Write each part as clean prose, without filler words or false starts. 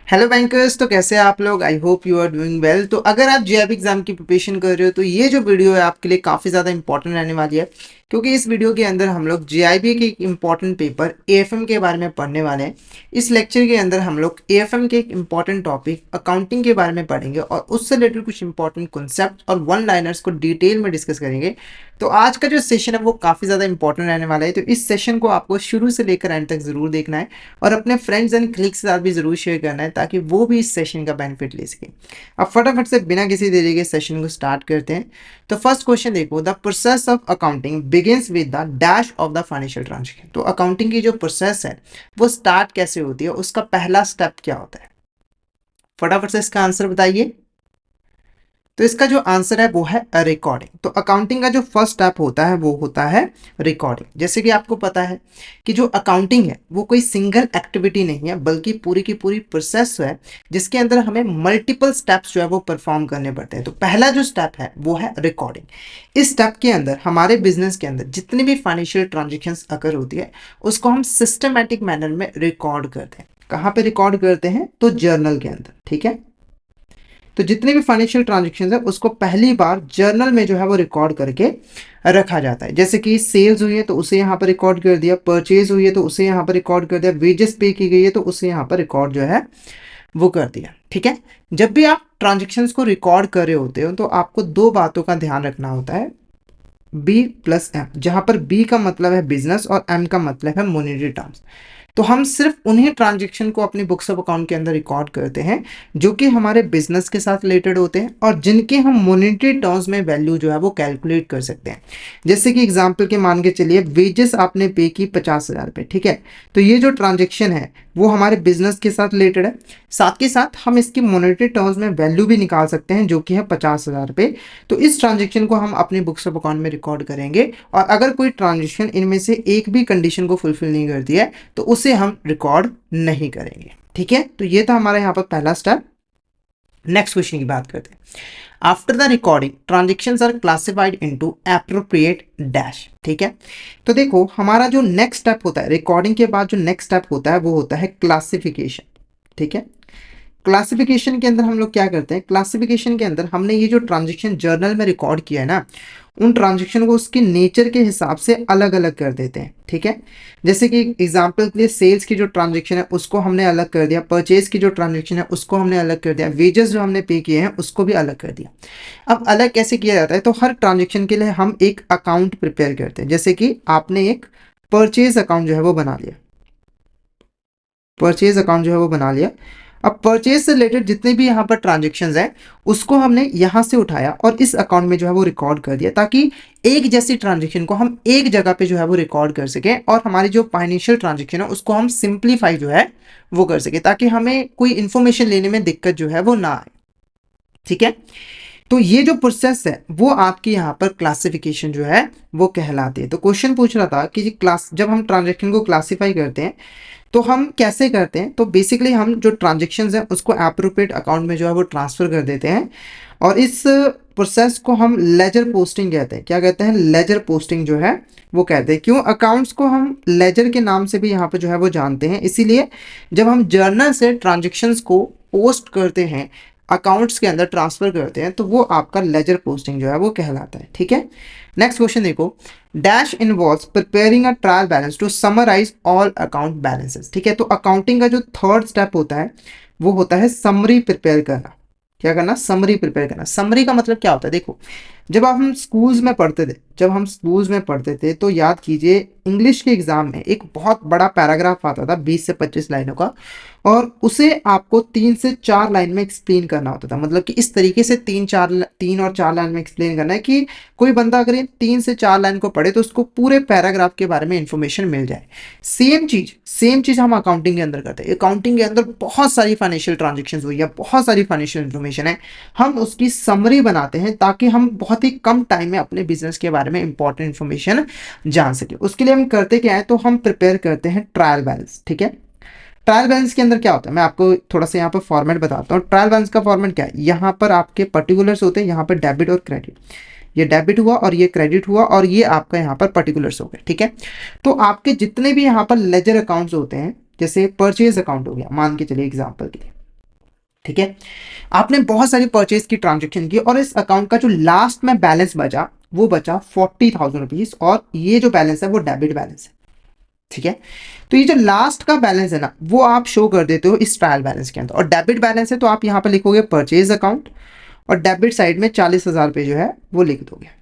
Hello bankers. तो कैसे हैं आप लोग? I hope you are doing well. तो अगर आप जेईई एग्जाम की प्रिपरेशन कर रहे हो तो ये जो वीडियो है आपके लिए काफ़ी ज़्यादा इंपॉर्टेंट रहने वाली है, क्योंकि इस वीडियो के अंदर हम लोग जेईई के एक इंपॉर्टेंट पेपर एएफएम के बारे में पढ़ने वाले हैं। इस लेक्चर के अंदर हम लोग एएफएम के एक इंपॉर्टेंट टॉपिक अकाउंटिंग के बारे में पढ़ेंगे और उससे रिलेटेड कुछ इंपॉर्टेंट कॉन्सेप्ट और वन लाइनर्स को डिटेल में डिस्कस करेंगे। तो आज का जो सेशन है वो काफ़ी ज़्यादा इंपॉर्टेंट रहने वाला है, तो इस सेशन को आपको शुरू से लेकर एंड तक ज़रूर देखना है और अपने फ्रेंड्स एंड क्लिक्स के साथ भी ज़रूर शेयर करना है ताकि वो भी इस सेशन का बेनिफिट ले सके। अब फटाफट से बिना किसी देरी के सेशन को स्टार्ट करते हैं। तो फर्स्ट क्वेश्चन देखो, the process of accounting begins with the dash of the financial transaction. तो अकाउंटिंग की जो प्रोसेस है वो स्टार्ट कैसे होती है, उसका पहला स्टेप क्या होता है? फटाफट से इसका आंसर बताइए। तो इसका जो आंसर है वो है रिकॉर्डिंग। तो अकाउंटिंग का जो फर्स्ट स्टेप होता है वो होता है रिकॉर्डिंग। जैसे कि आपको पता है कि जो अकाउंटिंग है वो कोई सिंगल एक्टिविटी नहीं है, बल्कि पूरी की पूरी प्रोसेस है जिसके अंदर हमें मल्टीपल स्टेप्स जो है वो परफॉर्म करने पड़ते हैं। तो पहला जो स्टेप है वो है रिकॉर्डिंग। इस स्टेप के अंदर हमारे बिजनेस के अंदर जितनी भी फाइनेंशियल ट्रांजेक्शन्स अगर होती है उसको हम सिस्टमैटिक मैनर में रिकॉर्ड करते हैं। कहाँ पे रिकॉर्ड करते हैं? तो जर्नल के अंदर। ठीक है, तो जितने भी फाइनेंशियल ट्रांजेक्शन है उसको पहली बार जर्नल में जो है वो रिकॉर्ड करके रखा जाता है। जैसे कि सेल्स हुई है तो उसे यहाँ पर रिकॉर्ड कर दिया, परचेज हुई है तो उसे यहाँ पर रिकॉर्ड कर दिया, वेजेस पे की गई है तो उसे यहाँ पर रिकॉर्ड जो है वो कर दिया। ठीक है, जब भी आप ट्रांजेक्शन्स को रिकॉर्ड कर रहे होते हो तो आपको दो बातों का ध्यान रखना होता है, बी प्लस एम, जहां पर बी का मतलब है बिजनेस और एम का मतलब है मॉनेटरी टर्म्स। तो हम सिर्फ उन्हीं ट्रांजैक्शन को अपनी बुक्स ऑफ अकाउंट के अंदर रिकॉर्ड करते हैं जो कि हमारे बिजनेस के साथ रिलेटेड होते हैं और जिनके हम मॉनेटरी टर्म्स में वैल्यू जो है वो कैलकुलेट कर सकते हैं। जैसे कि एग्जांपल के मान के चलिए वेजेस आपने पे की 50,000 रुपये। ठीक है, तो ये जो ट्रांजैक्शन है वो हमारे बिजनेस के साथ रिलेटेड है, साथ के साथ हम इसकी मॉनेटरी टर्म्स में वैल्यू भी निकाल सकते हैं जो कि है 50,000 रुपये। तो इस ट्रांजैक्शन को हम अपनी बुक्स ऑफ अकाउंट में रिकॉर्ड करेंगे और अगर कोई ट्रांजैक्शन इनमें से एक भी कंडीशन को फुलफिल नहीं करती है तो उसे हम रिकॉर्ड नहीं करेंगे। ठीक है, तो ये था हमारा यहाँ पर पहला स्टेप। नेक्स्ट क्वेश्चन की बात करते हैं। After the recording transactions are classified into appropriate dash. ठीक है, तो देखो हमारा जो नेक्स्ट स्टेप होता है रिकॉर्डिंग के बाद, जो नेक्स्ट स्टेप होता है वो होता है क्लासिफिकेशन। ठीक है, क्लासिफिकेशन के अंदर हम लोग क्या करते हैं? क्लासिफिकेशन के अंदर हमने ये जो ट्रांजैक्शन जर्नल में रिकॉर्ड किया है ना, उन ट्रांजैक्शन को उसके नेचर के हिसाब से अलग अलग कर देते हैं। ठीक है, जैसे कि एग्जांपल के लिए सेल्स की जो ट्रांजैक्शन है उसको हमने अलग कर दिया, परचेज की जो ट्रांजैक्शन है उसको हमने अलग कर दिया, वेजेस जो हमने पे किए हैं उसको भी अलग कर दिया। अब अलग कैसे किया जाता है? तो हर ट्रांजैक्शन के लिए हम एक अकाउंट प्रिपेयर करते हैं। जैसे कि आपने एक परचेज अकाउंट जो है वो बना लिया, परचेज अकाउंट जो है वो बना लिया। अब परचेज से रिलेटेड जितने भी यहाँ पर ट्रांजेक्शन्स हैं उसको हमने यहाँ से उठाया और इस अकाउंट में जो है वो रिकॉर्ड कर दिया, ताकि एक जैसी ट्रांजेक्शन को हम एक जगह पे जो है वो रिकॉर्ड कर सकें और हमारी जो फाइनेंशियल ट्रांजेक्शन है उसको हम सिंप्लीफाई जो है वो कर सके, ताकि हमें कोई इन्फॉर्मेशन लेने में दिक्कत जो है वो ना आए। ठीक है, तो ये जो प्रोसेस है वो आपकी यहाँ पर क्लासिफिकेशन जो है वो कहलाती है। तो क्वेश्चन पूछ रहा था कि क्लास जब हम ट्रांजेक्शन को क्लासीफाई करते हैं तो हम कैसे करते हैं? तो बेसिकली हम जो ट्रांजेक्शन्स हैं उसको एप्रोप्रिएट अकाउंट में जो है वो ट्रांसफ़र कर देते हैं और इस प्रोसेस को हम लेजर पोस्टिंग कहते हैं। क्या कहते हैं? लेजर पोस्टिंग जो है वो कहते हैं। क्यों? अकाउंट्स को हम लेजर के नाम से भी यहाँ पे जो है वो जानते हैं, इसीलिए जब हम जर्नल से ट्रांजेक्शन्स को पोस्ट करते हैं, अकाउंट्स के अंदर ट्रांसफ़र करते हैं, तो वो आपका लेजर पोस्टिंग जो है वो कहलाता है। ठीक है, नेक्स्ट क्वेश्चन देखो, dash involves preparing a trial balance to summarise all account balances. ठीक है, तो अकाउंटिंग का जो थर्ड स्टेप होता है वो होता है समरी प्रिपेयर करना। क्या करना? समरी प्रिपेयर करना। समरी का मतलब क्या होता है? देखो, जब हम स्कूल्स में पढ़ते थे, तो याद कीजिए इंग्लिश के एग्जाम में एक बहुत बड़ा पैराग्राफ आता था 20 से 25 लाइनों का, और उसे आपको 3 से 4 लाइन में एक्सप्लेन करना होता था। मतलब कि इस तरीके से 3 और 4 लाइन में एक्सप्लेन करना है कि कोई बंदा अगर 3 से 4 लाइन को पढ़े तो उसको पूरे पैराग्राफ के बारे में इंफॉर्मेशन मिल जाए। सेम चीज हम अकाउंटिंग के अंदर करते हैं। अकाउंटिंग के अंदर बहुत सारी फाइनेंशियल ट्रांजेक्शन्स हुई है, बहुत सारी फाइनेंशियल इन्फॉर्मेशन है, हम उसकी समरी बनाते हैं ताकि हम बहुत ही कम टाइम में अपने बिजनेस के बारे में इंपॉर्टेंट इन्फॉर्मेशन जान सके। उसके लिए हम करते क्या है? तो हम प्रिपेयर करते हैं ट्रायल बैलेंस। ठीक है, ट्रायल बैलेंस के अंदर क्या होता है मैं आपको थोड़ा सा यहाँ पर फॉर्मेट बताता हूँ। ट्रायल बैलेंस का फॉर्मेट क्या है? यहाँ पर आपके पर्टिकुलर्स होते हैं, यहाँ पर डेबिट और क्रेडिट, ये डेबिट हुआ और ये क्रेडिट हुआ और ये आपका यहाँ पर पर्टिकुलर्स हो गए। ठीक है, तो आपके जितने भी यहाँ पर लेजर अकाउंट्स होते हैं, जैसे परचेज अकाउंट हो गया, मान के चलिए एग्जाम्पल के लिए, ठीक है, आपने बहुत सारी परचेज की ट्रांजेक्शन की और इस अकाउंट का जो लास्ट में बैलेंस बचा वो बचा 40,000 रुपीज, और ये जो बैलेंस है वो डेबिट बैलेंस है। ठीक है, तो ये जो लास्ट का बैलेंस है ना वो आप शो कर देते हो इस ट्रायल बैलेंस के अंदर, और डेबिट बैलेंस है तो आप यहाँ पर लिखोगे परचेज अकाउंट और डेबिट साइड में 40,000 रुपये जो है वो लिख दोगे।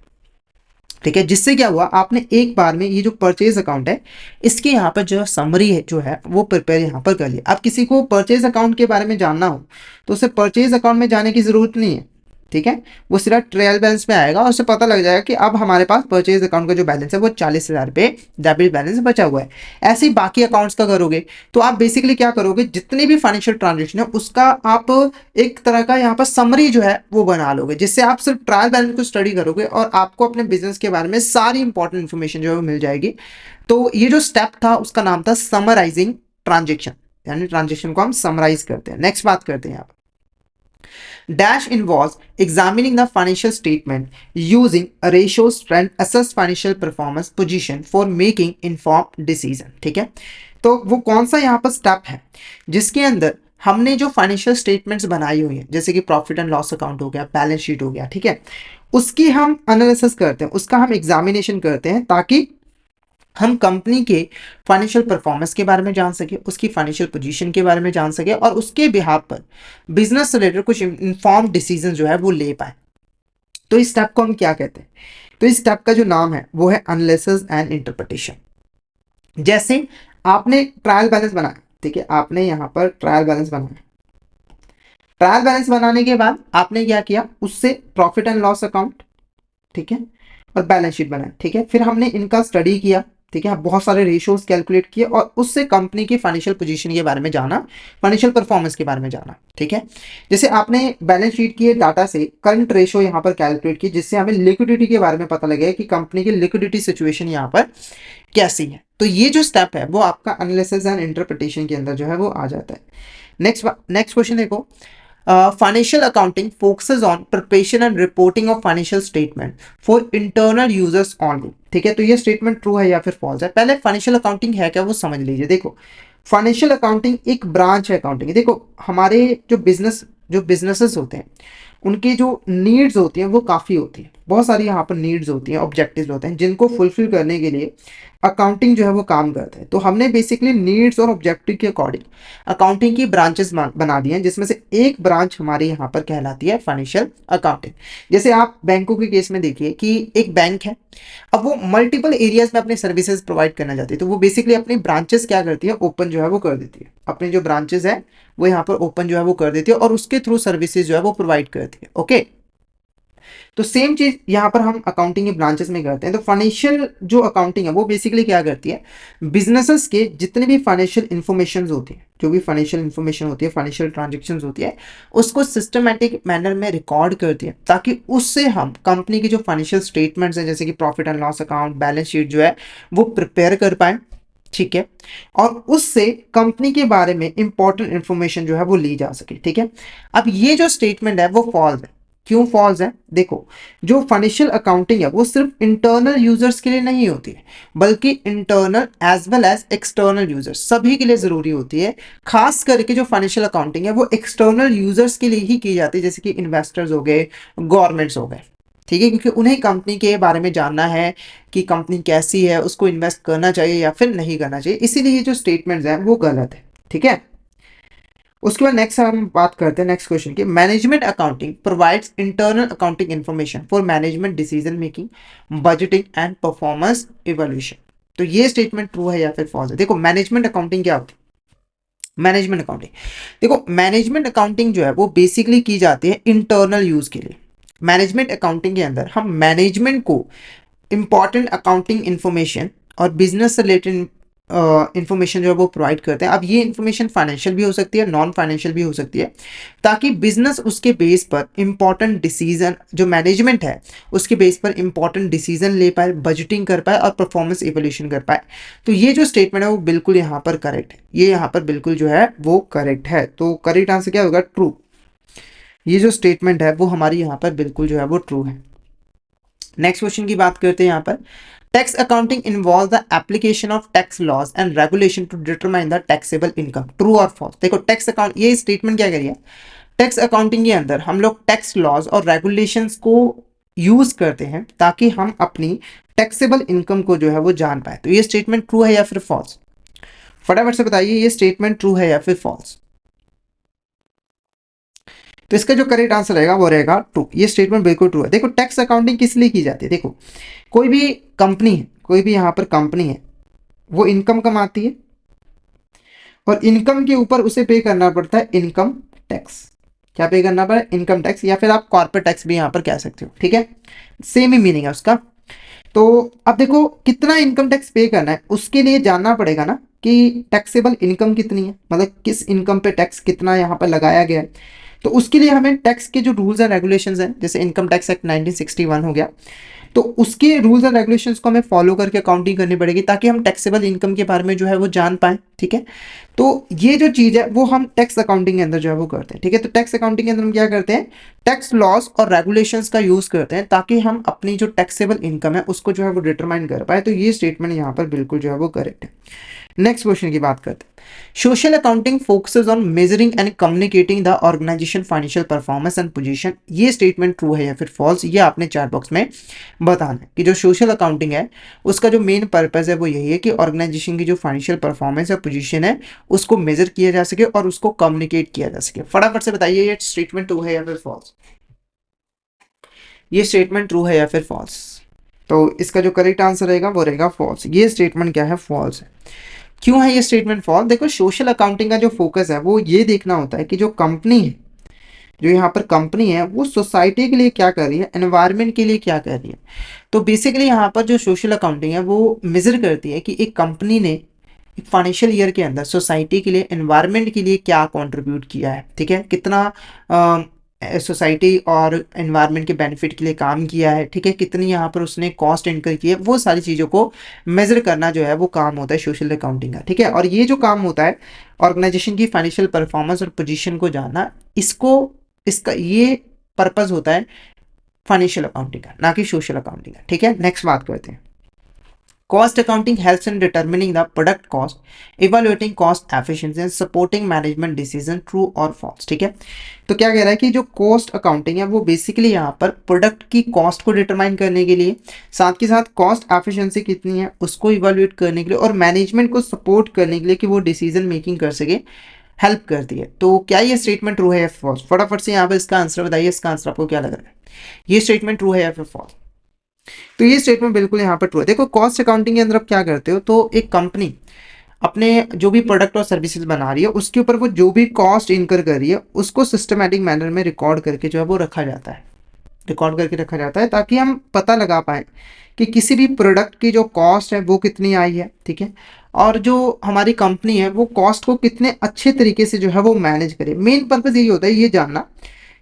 ठीक है, जिससे क्या हुआ, आपने एक बार में ये जो परचेज अकाउंट है इसके यहाँ पर जो समरी है जो है वो प्रिपेयर यहाँ पर कर लिया। अब किसी को परचेज अकाउंट के बारे में जानना हो तो उसे परचेज अकाउंट में जाने की जरूरत नहीं है। ठीक है, वो सिर्फ ट्रायल बैलेंस में आएगा और उसे पता लग जाएगा कि अब हमारे पास परचेज अकाउंट का जो बैलेंस है वो 40,000 रुपये डेबिट बैलेंस बचा हुआ है। ऐसे ही बाकी अकाउंट्स का करोगे तो आप बेसिकली क्या करोगे, जितने भी फाइनेंशियल ट्रांजेक्शन है उसका आप एक तरह का यहाँ पर समरी जो है वो बना लोगे, जिससे आप सिर्फ ट्रायल बैलेंस को स्टडी करोगे और आपको अपने बिजनेस के बारे में सारी इंपॉर्टेंट इन्फॉर्मेशन जो है वो मिल जाएगी। तो ये जो स्टेप था उसका नाम था समराइजिंग ट्रांजेक्शन, यानी ट्रांजेक्शन को हम समराइज करते हैं। नेक्स्ट बात करते हैं यहाँ पर, Dash involves examining the financial statement using ratios and assess financial performance position for making informed decision। ठीक है, तो वो कौन सा यहाँ पर स्टेप है जिसके अंदर हमने जो फाइनेंशियल स्टेटमेंट्स बनाई हुई हैं, जैसे कि प्रॉफिट एंड लॉस अकाउंट हो गया, बैलेंस शीट हो गया, ठीक है, उसकी हम एनालिसिस करते हैं, उसका हम एग्जामिनेशन करते हैं ताकि हम कंपनी के फाइनेंशियल परफॉर्मेंस के बारे में जान सके, उसकी फाइनेंशियल पोजीशन के बारे में जान सके और उसके बिहाफ पर बिजनेस से रिलेटेड कुछ इन्फॉर्म्ड डिसीजन जो है वो ले पाए। तो इस स्टेप को हम क्या कहते हैं, तो इस स्टेप का जो नाम है वो है एनालिसिस एंड इंटरप्रिटेशन। जैसे आपने ट्रायल बैलेंस बनाया, ठीक है, आपने यहाँ पर ट्रायल बैलेंस बनाया, ट्रायल बैलेंस बनाने के बाद आपने क्या किया, उससे प्रॉफिट एंड लॉस अकाउंट, ठीक है, और बैलेंस शीट बनाया, ठीक है, फिर हमने इनका स्टडी किया, ठीक है, बहुत सारे रेशियोज कैलकुलेट किए और उससे कंपनी की फाइनेंशियल पोजीशन के बारे में जाना, फाइनेंशियल परफॉर्मेंस के बारे में जाना। ठीक है, जैसे आपने बैलेंस शीट के डाटा से करंट रेशियो यहाँ पर कैलकुलेट की, जिससे हमें लिक्विडिटी के बारे में पता लगे कि कंपनी की लिक्विडिटी सिचुएशन यहाँ पर कैसी है। तो ये जो स्टेप है वो आपका एनालिसिस एंड इंटरप्रिटेशन के अंदर जो है वो आ जाता है। नेक्स्ट क्वेश्चन देखो, financial accounting focuses on preparation and reporting of financial statement for internal users only। ठीक है, तो ये स्टेटमेंट ट्रू है या फिर फॉल्स है। पहले फाइनेंशियल अकाउंटिंग है क्या वो समझ लीजिए। देखो, फाइनेंशियल अकाउंटिंग एक ब्रांच है अकाउंटिंग। देखो, हमारे जो बिजनेसेस होते हैं उनकी जो नीड्स होती हैं वो काफ़ी होती है, बहुत सारी यहाँ पर नीड्स होती हैं, ऑब्जेक्टिव्स होते हैं जिनको फुलफिल करने के लिए अकाउंटिंग जो है वो काम करता है। तो हमने बेसिकली नीड्स और ऑब्जेक्टिव के अकॉर्डिंग अकाउंटिंग की ब्रांचेस बना दी हैं, जिसमें से एक ब्रांच हमारे यहाँ पर कहलाती है फाइनेंशियल अकाउंटिंग। जैसे आप बैंकों के केस में देखिए कि एक बैंक है, अब वो मल्टीपल एरियाज में अपने सर्विसेज प्रोवाइड करना चाहती है, तो वो बेसिकली अपनी ब्रांचेस क्या करती है, ओपन जो है वो कर देती है, अपने जो ब्रांचेस है वो यहाँ पर ओपन जो है वो कर देती है और उसके थ्रू सर्विसेज जो है वो प्रोवाइड करती है। ओके, तो सेम चीज यहाँ पर हम अकाउंटिंग के ब्रांचेस में करते हैं। तो फाइनेंशियल जो अकाउंटिंग है वो बेसिकली क्या करती है, बिजनेसेस के जितने भी फाइनेंशियल इंफॉर्मेशन होती है, जो भी फाइनेंशियल इंफॉर्मेशन होती है, फाइनेंशियल ट्रांजेक्शन होती है, उसको सिस्टमेटिक मैनर में रिकॉर्ड करती है ताकि उससे हम कंपनी की जो फाइनेंशियल स्टेटमेंट्स हैं, जैसे कि profit and loss account, balance sheet जो है वो प्रिपेयर कर पाए। ठीक है, और उससे कंपनी के बारे में इंपॉर्टेंट इंफॉर्मेशन जो है वो ली जा सके। ठीक है, अब ये जो स्टेटमेंट है वो फॉल्स है। क्यों फॉल्स है, देखो, जो फाइनेंशियल अकाउंटिंग है वो सिर्फ इंटरनल यूजर्स के लिए नहीं होती है, बल्कि internal as well as external users सभी के लिए जरूरी होती है। खास करके जो फाइनेंशियल अकाउंटिंग है वो एक्सटर्नल यूजर्स के लिए ही की जाती है, जैसे कि इन्वेस्टर्स हो गए, गवर्नमेंट्स हो गए। ठीक है, क्योंकि उन्हें कंपनी के बारे में जानना है कि कंपनी कैसी है, उसको इन्वेस्ट करना चाहिए या फिर नहीं करना चाहिए, इसीलिए ये जो स्टेटमेंट्स हैं वो गलत है। ठीक है, उसके बाद नेक्स्ट हम बात करते हैं नेक्स्ट क्वेश्चन की, management accounting provides internal accounting information for management decision making, budgeting and performance evaluation. तो ये स्टेटमेंट ट्रू है या फिर फॉल्स है। देखो, मैनेजमेंट अकाउंटिंग क्या होती है, मैनेजमेंट अकाउंटिंग, देखो मैनेजमेंट अकाउंटिंग जो है वो बेसिकली की जाती है इंटरनल यूज के लिए। मैनेजमेंट अकाउंटिंग के अंदर हम मैनेजमेंट को इंपॉर्टेंट अकाउंटिंग इंफॉर्मेशन और बिजनेस से रिलेटेड इंफॉर्मेशन जो है वो प्रोवाइड करते हैं। अब ये इंफॉर्मेशन फाइनेंशियल भी हो सकती है, नॉन फाइनेंशियल भी हो सकती है, ताकि बिजनेस उसके बेस पर इंपॉर्टेंट डिसीजन, जो मैनेजमेंट है उसके बेस पर इंपॉर्टेंट डिसीजन ले पाए, बजटिंग कर पाए और परफॉर्मेंस इवैल्यूएशन कर पाए। तो ये जो स्टेटमेंट है वो बिल्कुल यहाँ पर करेक्ट है, ये यहाँ पर बिल्कुल जो है वो करेक्ट है। तो करेक्ट आंसर क्या होगा, ट्रू। ये जो स्टेटमेंट है वो हमारी यहाँ पर बिल्कुल जो है वो ट्रू है। नेक्स्ट क्वेश्चन की बात करते हैं यहाँ पर, tax accounting involve the application of tax laws and regulation to determine the taxable income, true और फॉल्स। देखो, टैक्स अकाउंट, ये स्टेटमेंट क्या करिए, टैक्स अकाउंटिंग के अंदर हम लोग टैक्स लॉज और रेगुलेशंस को यूज करते हैं ताकि हम अपनी टैक्सेबल इनकम को जो है वो जान पाए। तो ये स्टेटमेंट ट्रू है या फिर फॉल्स? फटाफट से बताइए, ये स्टेटमेंट ट्रू है या फिर फॉल्स? तो इसका जो करेक्ट आंसर रहेगा वो रहेगा ट्रू। ये स्टेटमेंट बिल्कुल ट्रू है। देखो, टैक्स अकाउंटिंग किस लिए की जाती है? देखो, कोई भी कंपनी है, कोई भी यहाँ पर कंपनी है, वो इनकम कमाती है और इनकम के ऊपर उसे पे करना पड़ता है इनकम टैक्स। क्या पे करना पड़ा? इनकम टैक्स, या फिर आप कॉर्पोरेट टैक्स भी यहाँ पर कह सकते हो। ठीक है, सेम ही मीनिंग है उसका। तो अब देखो, कितना इनकम टैक्स पे करना है उसके लिए जानना पड़ेगा ना कि टैक्सेबल इनकम कितनी है, मतलब किस इनकम पे टैक्स कितना यहाँ पर लगाया गया है। तो उसके लिए हमें टैक्स के जो रूल्स एंड रेगुलेशंस हैं, जैसे इनकम टैक्स एक्ट 1961 हो गया, तो उसके रूल्स एंड रेगुलेशंस को हमें फॉलो करके अकाउंटिंग करनी पड़ेगी ताकि हम टैक्सेबल इनकम के बारे में जो है वो जान पाए। ठीक है, तो ये जो चीज़ है वो हम टैक्स अकाउंटिंग के अंदर जो है वो करते हैं। ठीक है, तो टैक्स अकाउंटिंग के अंदर हम क्या करते हैं? टैक्स लॉस और रेगुलेशंस का यूज करते हैं ताकि हम अपनी जो टैक्सेबल इनकम है उसको जो है वो डिटरमाइन कर पाए। तो ये स्टेटमेंट यहाँ पर बिल्कुल जो है वो करेक्ट है। नेक्स्ट क्वेश्चन की बात करते हैं। Social accounting focuses on measuring and communicating the organisation financial performance and position. ये स्टेटमेंट ट्रू है या फिर फॉल्स? ये आपने चैट बॉक्स में बताना है कि जो सोशल अकाउंटिंग है उसका जो मेन पर्पस है वो यही है कि ऑर्गेनाइजेशन की जो फाइनेंशियल परफॉर्मेंस या पोजीशन है उसको मेजर किया जा सके और उसको कम्युनिकेट किया जा सके। फटाफट से बताइए, ये स्टेटमेंट ट्रू है या फिर फॉल्स? ये स्टेटमेंट ट्रू है या फिर फॉल्स? तो इसका जो करेक्ट आंसर रहेगा वो रहेगा फॉल्स। ये स्टेटमेंट क्या है? फॉल्स है। क्यों है ये स्टेटमेंट फॉल्स? देखो, सोशल अकाउंटिंग का जो फोकस है वो ये देखना होता है कि जो कंपनी है, जो यहाँ पर कंपनी है, वो सोसाइटी के लिए क्या कर रही है, एनवायरनमेंट के लिए क्या कर रही है। तो बेसिकली यहाँ पर जो सोशल अकाउंटिंग है वो मेजर करती है कि एक कंपनी ने एक फाइनेंशियल ईयर के अंदर सोसाइटी के लिए, एनवायरनमेंट के लिए क्या कंट्रीब्यूट किया है। ठीक है, कितना सोसाइटी और एनवायरनमेंट के बेनिफिट के लिए काम किया है। ठीक है, कितनी यहाँ पर उसने कॉस्ट इनकर की है, वो सारी चीज़ों को मेजर करना जो है वो काम होता है सोशल अकाउंटिंग का। ठीक है, और ये जो काम होता है ऑर्गेनाइजेशन की फाइनेंशियल परफॉर्मेंस और पोजीशन को जानना, इसको इसका ये पर्पस होता है फाइनेंशियल अकाउंटिंग का, ना कि सोशल अकाउंटिंग का। ठीक है, नेक्स्ट बात करते हैं। Cost accounting helps in determining the product cost, evaluating cost efficiency and supporting management decision. True or false? ठीक है, तो क्या कह रहा है कि जो कॉस्ट अकाउंटिंग है वो बेसिकली यहाँ पर प्रोडक्ट की कॉस्ट को डिटरमाइन करने के लिए, साथ के साथ कॉस्ट एफिशिएंसी कितनी है उसको इवेल्युएट करने के लिए और मैनेजमेंट को सपोर्ट करने के लिए कि वो डिसीजन मेकिंग कर सके, हेल्प करती है। तो क्या ये स्टेटमेंट ट्रू है या फॉल्स? फटाफट से यहाँ पर इसका आंसर बताइए। इसका आंसर आपको क्या लग रहा है? ये स्टेटमेंट ट्रू है या फिर फॉल्स? तो ये स्टेटमेंट बिल्कुल यहाँ पर ट्रू है। देखो, कॉस्ट अकाउंटिंग के अंदर आप क्या करते हो, तो एक कंपनी अपने जो भी प्रोडक्ट और सर्विसेज बना रही है उसके ऊपर वो जो भी कॉस्ट इनकर कर रही है उसको सिस्टमैटिक मैनर में रिकॉर्ड करके जो है वो रखा जाता है, रिकॉर्ड करके रखा जाता है ताकि हम पता लगा पाए कि किसी भी प्रोडक्ट की जो कॉस्ट है वो कितनी आई है। ठीक है, और जो हमारी कंपनी है वो कॉस्ट को कितने अच्छे तरीके से जो है वो मैनेज करे। मेन पर्पज यही होता है ये जानना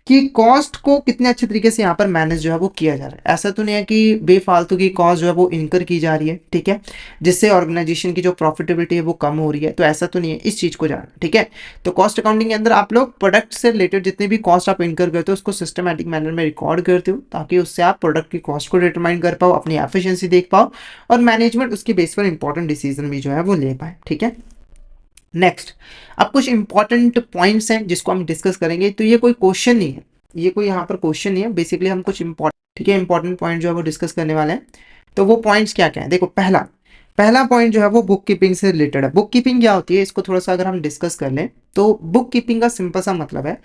कि कॉस्ट को कितने अच्छे तरीके से यहाँ पर मैनेज जो है वो किया जा रहा है। ऐसा तो नहीं है कि बेफालतू की कॉस्ट जो है वो इनकर की जा रही है। ठीक है, जिससे ऑर्गेनाइजेशन की जो प्रॉफिटेबिलिटी है वो कम हो रही है। तो ऐसा तो नहीं है, इस चीज़ को जानना। ठीक है, तो कॉस्ट अकाउंटिंग के अंदर आप लोग प्रोडक्ट से रिलेटेड जितने भी कॉस्ट आप इनकर करते हो उसको सिस्टमैटिक मैनर में रिकॉर्ड करते हो ताकि उससे आप प्रोडक्ट की कॉस्ट को डिटरमाइन कर पाओ, अपनी एफिशिएंसी देख पाओ और मैनेजमेंट उसके बेस पर इंपॉर्टेंट डिसीजन भी जो है वो ले पाए। ठीक है, नेक्स्ट, अब कुछ इंपॉर्टेंट पॉइंट्स हैं जिसको हम डिस्कस करेंगे। तो ये कोई क्वेश्चन नहीं है, ये कोई यहाँ पर क्वेश्चन नहीं है, बेसिकली हम कुछ इंपॉर्टेंट, ठीक है, इंपॉर्टेंट पॉइंट जो है वो डिस्कस करने वाले हैं। तो वो पॉइंट्स क्या क्या है? देखो, पहला पहला पॉइंट जो है वो बुक कीपिंग से रिलेटेड है। बुक कीपिंग क्या होती है इसको थोड़ा सा अगर हम डिस्कस कर लें तो बुक कीपिंग का सिंपल सा मतलब है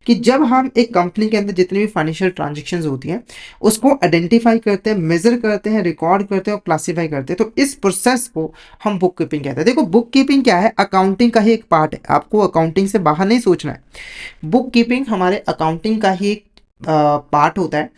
कि जब हम एक कंपनी के अंदर जितनी भी फाइनेंशियल ट्रांजेक्शन्स होती हैं उसको आइडेंटिफाई करते हैं, मेजर करते हैं, रिकॉर्ड करते हैं और क्लासीफाई करते हैं, तो इस प्रोसेस को हम बुक कीपिंग कहते हैं। देखो, बुक कीपिंग क्या है? अकाउंटिंग का ही एक पार्ट है, आपको अकाउंटिंग से बाहर नहीं सोचना है। बुक कीपिंग हमारे अकाउंटिंग का ही एक पार्ट होता है।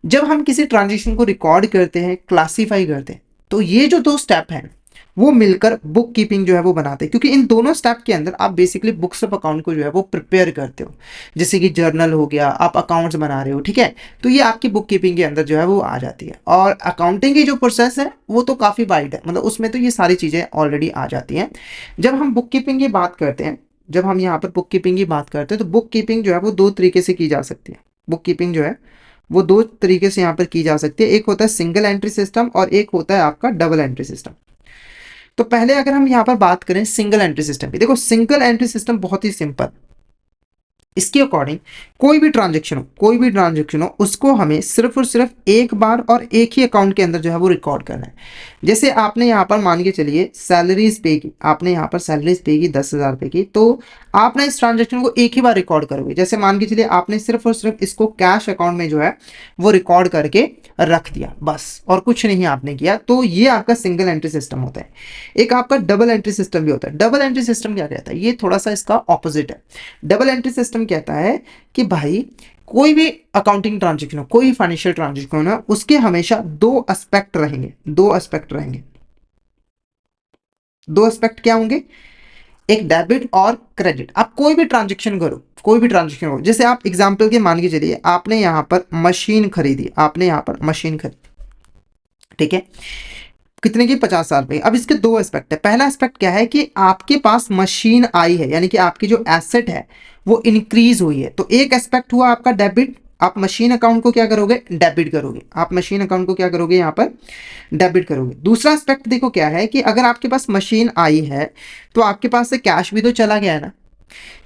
जब हम किसी ट्रांजेक्शन को रिकॉर्ड करते हैं, क्लासीफाई करते हैं, तो ये जो दो स्टेप हैं वो मिलकर बुक कीपिंग जो है वो बनाते हैं, क्योंकि इन दोनों स्टेप के अंदर आप बेसिकली बुक्स ऑफ अकाउंट को जो है वो प्रिपेयर करते हो। जैसे कि जर्नल हो गया, आप अकाउंट्स बना रहे हो। ठीक है, तो ये आपकी बुक कीपिंग के अंदर जो है वो आ जाती है। और अकाउंटिंग की जो प्रोसेस है वो तो काफ़ी वाइड है, मतलब उसमें तो ये सारी चीज़ें ऑलरेडी आ जाती हैं। जब हम बुक कीपिंग की बात करते हैं, जब हम यहाँ पर बुक कीपिंग की बात करते हैं तो बुक कीपिंग जो है वो दो तरीके से की जा सकती है। बुक कीपिंग जो है वो दो तरीके से यहाँ पर की जा सकती है। एक होता है सिंगल एंट्री सिस्टम और एक होता है आपका डबल एंट्री सिस्टम। तो पहले अगर हम यहाँ पर बात करें सिंगल एंट्री सिस्टम की, देखो सिंगल एंट्री सिस्टम बहुत ही सिंपल, इसके अकॉर्डिंग कोई भी ट्रांजेक्शन हो उसको हमें सिर्फ और सिर्फ एक बार और एक ही अकाउंट के अंदर जो है वो रिकॉर्ड करना है। जैसे आपने यहाँ पर मान के चलिए सैलरीज पे की, आपने यहाँ पर सैलरीज पे की 10,000 रुपये की, तो आप ना इस ट्रांजेक्शन को एक ही बार रिकॉर्ड करोगे। जैसे मान के चलिए आपने सिर्फ और सिर्फ इसको कैश अकाउंट में जो है वो रिकॉर्ड करके रख दिया बस, और कुछ नहीं आपने किया, तो ये आपका सिंगल एंट्री सिस्टम होता है। एक आपका डबल एंट्री सिस्टम भी होता है। डबल एंट्री सिस्टम क्या कहता है, ये थोड़ा सा इसका ऑपोजिट है। डबल एंट्री सिस्टम कहता है कि भाई कोई भी अकाउंटिंग ट्रांजेक्शन हो, कोई फाइनेंशियल ट्रांजेक्शन हो, उसके हमेशा दो एस्पेक्ट रहेंगे। दो एस्पेक्ट क्या होंगे, एक डेबिट और क्रेडिट। आप कोई भी ट्रांजेक्शन करो, जैसे आप एग्जांपल के मान के चलिए आपने यहाँ पर मशीन खरीदी, ठीक है, कितने की, 50,000 रुपए। अब इसके दो एस्पेक्ट है। पहला एस्पेक्ट क्या है कि आपके पास मशीन आई है, यानी कि आपकी जो एसेट है वो इंक्रीज हुई है, तो एक एस्पेक्ट हुआ आपका डेबिट। आप मशीन अकाउंट को क्या करोगे, डेबिट करोगे। यहाँ पर डेबिट करोगे। दूसरा एस्पेक्ट देखो क्या है कि अगर आपके पास मशीन आई है तो आपके पास से कैश भी तो चला गया है ना।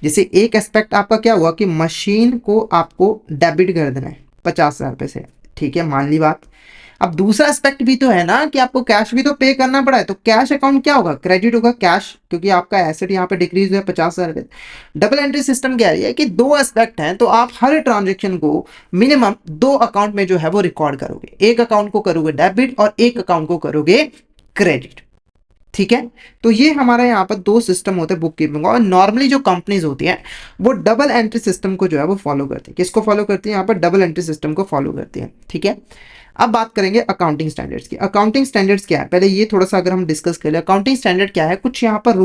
जैसे एक एस्पेक्ट आपका क्या हुआ कि मशीन को आपको डेबिट कर देना है 50,000 रुपए से, ठीक है, मान ली बात। अब दूसरा एस्पेक्ट भी तो है ना कि आपको कैश भी तो पे करना पड़ा है, तो कैश अकाउंट क्या होगा, क्रेडिट होगा कैश, क्योंकि आपका एसेट यहाँ पे डिक्रीज हुआ 50,000 रुपए। डबल एंट्री सिस्टम कह रही है कि दो एस्पेक्ट हैं, तो आप हर ट्रांजेक्शन को मिनिमम दो अकाउंट में जो है वो रिकॉर्ड करोगे। एक अकाउंट को करोगे डेबिट और एक अकाउंट को करोगे क्रेडिट, ठीक है। तो ये हमारा यहाँ पर दो सिस्टम होते हैं बुक कीपिंग, और नॉर्मली जो कंपनीज होती हैं वो डबल एंट्री सिस्टम को जो है वो फॉलो करती है। किसको फॉलो करती है, यहाँ पर डबल एंट्री सिस्टम को फॉलो करती है, ठीक है। अब बात करेंगे अकाउंटिंग स्टैंडर्ड्स की। अकाउंटिंग स्टैंडर्ड्स क्या है, पहले ये थोड़ा सा अगर हम डिस्कस कर ले, अकाउंटिंग स्टैंडर्ड क्या है। कुछ यहाँ पर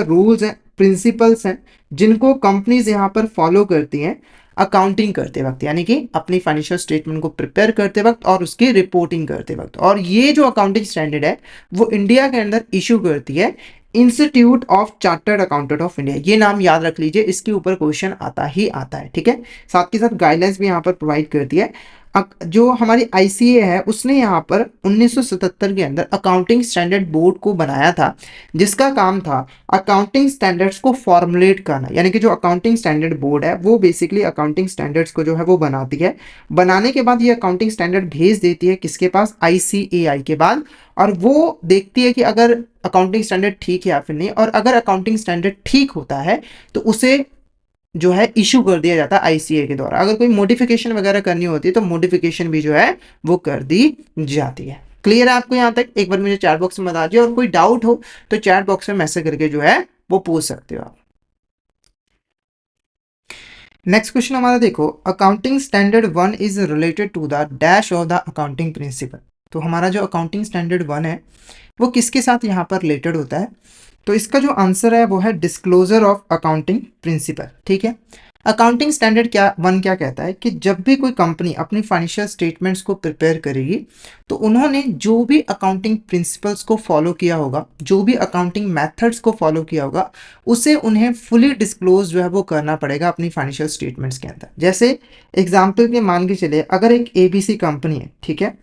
रूल्स हैं, प्रिंसिपल्स हैं, जिनको कंपनीज यहाँ पर फॉलो करती हैं अकाउंटिंग करते वक्त, यानी कि अपनी फाइनेंशियल स्टेटमेंट को प्रिपेयर करते वक्त और उसकी रिपोर्टिंग करते वक्त। और ये जो अकाउंटिंग स्टैंडर्ड है वो इंडिया के अंदर इशू करती है institute of chartered accountant of India. ये नाम याद रख लीजिए, इसके ऊपर क्वेश्चन आता ही आता है, ठीक है। साथ के साथ गाइडलाइंस भी यहाँ पर प्रोवाइड करती है। जो हमारी आईसीए है उसने यहाँ पर 1977 के अंदर अकाउंटिंग स्टैंडर्ड बोर्ड को बनाया था, जिसका काम था अकाउंटिंग स्टैंडर्ड्स को फॉर्मुलेट करना। यानी कि जो अकाउंटिंग स्टैंडर्ड बोर्ड है वो बेसिकली अकाउंटिंग स्टैंडर्ड्स को जो है वो बनाती है। बनाने के बाद ये अकाउंटिंग स्टैंडर्ड भेज देती है किसके पास, आईसीएआई के बाद, और वो देखती है कि अगर अकाउंटिंग स्टैंडर्ड ठीक है या फिर नहीं। और अगर अकाउंटिंग स्टैंडर्ड ठीक होता है तो उसे जो है इशू कर दिया जाता है आईसीए के द्वारा। अगर कोई मॉडिफिकेशन वगैरह करनी होती है तो मॉडिफिकेशन भी जो है वो कर दी जाती है। क्लियर है आपको यहाँ तक, एक बार मुझे चैट बॉक्स में बता दिया, और कोई डाउट हो तो चैट बॉक्स में मैसेज करके जो है वो पूछ सकते हो आप। नेक्स्ट क्वेश्चन हमारा देखो, accounting standard 1 is related to the dash of the accounting principle. तो हमारा जो अकाउंटिंग स्टैंडर्ड 1 है वो किसके साथ यहाँ पर रिलेटेड होता है, तो इसका जो आंसर है वो है डिस्क्लोजर ऑफ अकाउंटिंग प्रिंसिपल, ठीक है। अकाउंटिंग स्टैंडर्ड क्या कहता है कि जब भी कोई कंपनी अपनी फाइनेंशियल स्टेटमेंट्स को प्रिपेयर करेगी तो उन्होंने जो भी अकाउंटिंग प्रिंसिपल्स को फॉलो किया होगा, जो भी अकाउंटिंग मेथड्स को फॉलो किया होगा, उसे उन्हें फुली डिस्क्लोज जो है वो करना पड़ेगा अपनी फाइनेंशियल स्टेटमेंट्स के अंदर। जैसे एग्जाम्पल के मान के चले, अगर एक एबीसी कंपनी है, ठीक है,